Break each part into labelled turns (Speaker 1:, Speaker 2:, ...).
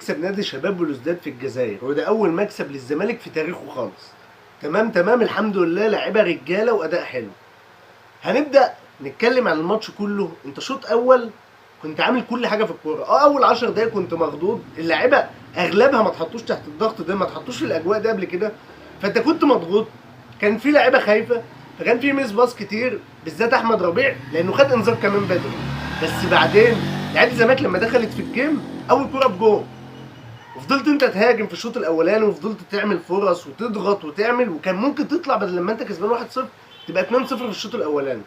Speaker 1: مكسب نادي شباب بلوزداد في الجزائر، وده اول مكسب للزمالك في تاريخه خالص. تمام الحمد لله، لعيبه رجاله واداء حلو. هنبدا نتكلم عن الماتش كله. انت شوط اول كنت عامل كل حاجه في الكوره. اول 10 دقايق كنت مخضوض، اللعيبه اغلبها ما اتحطوش تحت الضغط ده، ما اتحطوش في الاجواء ده قبل كده، فانت كنت مضغوط. كان في لعيبه خايفه، فكان في ميس باص كتير، بالذات احمد ربيع لانه خد انذار كمان بدري. بس بعدين لعيبه الزمالك لما دخلت في الجيم، اول كوره بجول، وفضلت انت تهاجم في الشوط الاولاني، وفضلت تعمل فرص وتضغط وتعمل، وكان ممكن تطلع بدل لما انت كسبان 1-0 تبقى 2-0 في الشوط الاولاني.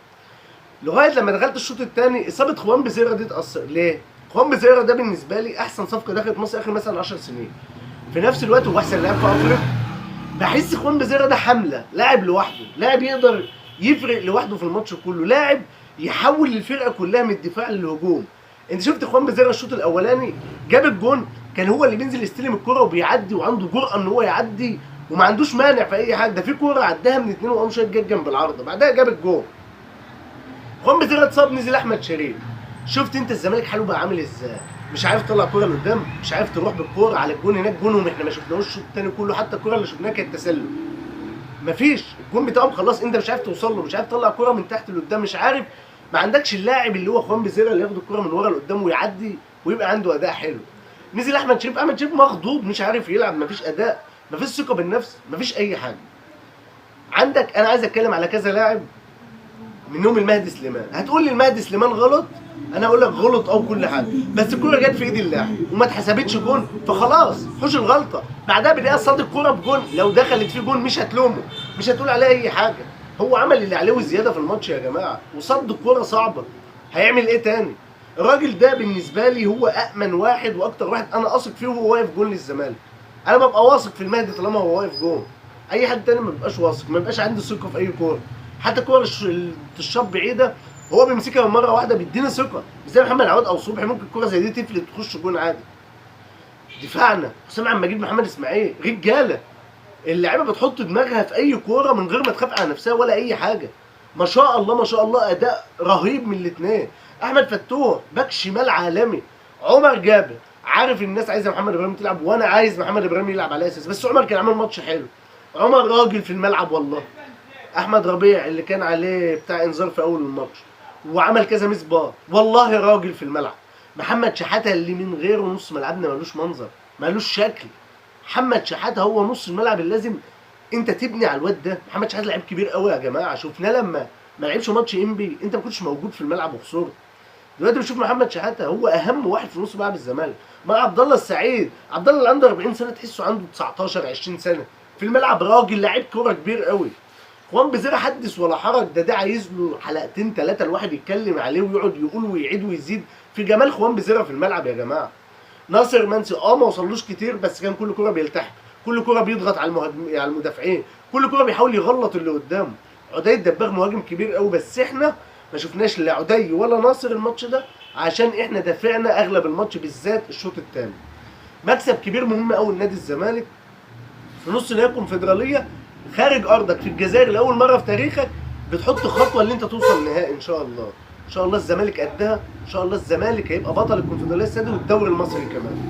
Speaker 1: لغايه لما دخلت الشوط الثاني اصابه خوان بيزيرا دي اتاثر. ليه؟ خوان بيزيرا ده بالنسبه لي احسن صفقه دخلت مصر اخر مثلا 10 سنين. في نفس الوقت هو احسن لاعب في افريقيا. بحس خوان بيزيرا ده حمله، لاعب لوحده، لاعب يقدر يفرق لوحده في الماتش كله، لاعب يحول الفرقه كلها من الدفاع للهجوم. انت شفت خوان بيزيرا الشوط الاولاني جاب الجون، كان هو اللي بينزل يستلم الكره وبيعدي، وعنده جرأه ان هو يعدي وما عندوش مانع في اي حاجه. ده في كوره عداها من 2 وقام شايط جت جنب العارضه، بعدها جاب الجون. خوان بيزيرا اتصاب، نزل احمد شريف. شفت انت الزمالك حاله بقى عامل ازاي؟ مش عارف تطلع كوره لقدام، مش عارف تروح بالكوره على الجون هناك. جونهم احنا ما شفناهوش الشوط الثاني كله، حتى الكوره اللي شفناها كانت تسلل. مفيش، الجون بتاعهم خلاص انت مش عارف توصل له، مش عارف تطلع كوره من تحت لقدام، مش عارف. ما عندكش اللاعب اللي هو خوان بيزيرا اللي ياخد الكوره من ورا لقدام ويعدي ويبقى عنده اداء حلو. نزل احمد شريف، احمد شريف مخضوض، مش عارف يلعب، مفيش اداء، مفيش ثقه بالنفس، مفيش اي حاجه. عندك انا عايز اتكلم على كذا لاعب منهم المهدي سليمان. هتقول لي المهدي سليمان غلط، انا اقول لك غلط او كل حاجه، بس الكوره جت في ايد اللاعب وما اتحسبتش جون، فخلاص حوش الغلطه. بعدها بدقيقه صاد الكوره بجون، لو دخلت فيه جون مش هتلومه، مش هتقول عليه اي حاجه. هو عمل اللي عليه وزياده في الماتش يا جماعه، وصد الكوره صعبه، هيعمل ايه تاني؟ الراجل ده بالنسبه لي هو امن واحد واكتر واحد انا اثق فيه وهو واقف جون للزمالك. انا ببقى واثق في المهدي طالما هو واقف جون. اي حد تاني ما بيبقاش واثق، ما بيبقاش عندي ثقه في اي كوره. حتى كور الشاب بعيده هو بيمسكها من مره واحده بيدينا ثقه، مش زي محمد عواد او صبحي ممكن كوره زي دي تفلت تخش جون عادي. دفاعنا حسام عبد المجيد، محمد اسماعيل، رجاله. اللعيبه بتحط دماغها في اي كوره من غير ما تخاف على نفسها ولا اي حاجه. ما شاء الله ما شاء الله، اداء رهيب من الاثنين. احمد فتوح باك شمال عالمي. عمر جابر، عارف الناس عايزه محمد ابراهيم تلعب وانا عايز محمد ابراهيم يلعب على اساس، بس عمر كان عامل ماتش حلو. عمر راجل في الملعب والله. احمد ربيع اللي كان عليه بتاع انذار في اول الماتش وعمل كذا ميس بار، والله راجل في الملعب. محمد شحاته اللي من غيره نص ملعبنا ملوش منظر، ملوش شكل. محمد شحاته هو نص الملعب اللي لازم انت تبني على الواد ده. محمد شحاته لعيب كبير قوي يا جماعه، شفناه لما ما لعبش ماتش انبي انت ما كنتش موجود في الملعب وخسرت. دلوقتي بنشوف محمد شحاته هو اهم واحد في نص ملعب الزمالك مع عبد الله السعيد. عبد الله اللي عنده 40 سنه تحسه عنده 19 20 سنه في الملعب، راجل لعيب كوره كبير قوي. خوان بيزيرا حدث ولا حرج، ده عايز له حلقتين ثلاثه الواحد يتكلم عليه ويقعد يقول ويعيد ويزيد في جمال خوان بيزيرا في الملعب يا جماعه. ناصر منسي ما وصلوش كتير، بس كان كل كوره بيلتحم، كل كوره بيضغط على على المدافعين، كل كوره بيحاول يغلط اللي قدامه. عدي الدباغ مهاجم كبير قوي، بس احنا ما شفناش لا عدي ولا ناصر الماتش ده عشان احنا دافعنا اغلب الماتش بالذات الشوط الثاني. مكسب كبير مهم قوي لنادي الزمالك في نص نهائي الكونفدراليه خارج ارضك في الجزائر لاول مره في تاريخك، بتحط خطوه ان انت توصل النهائي ان شاء الله. ان شاء الله الزمالك قدها، ان شاء الله الزمالك هيبقى بطل الكونفدراليه السنه دي والدوري المصري كمان.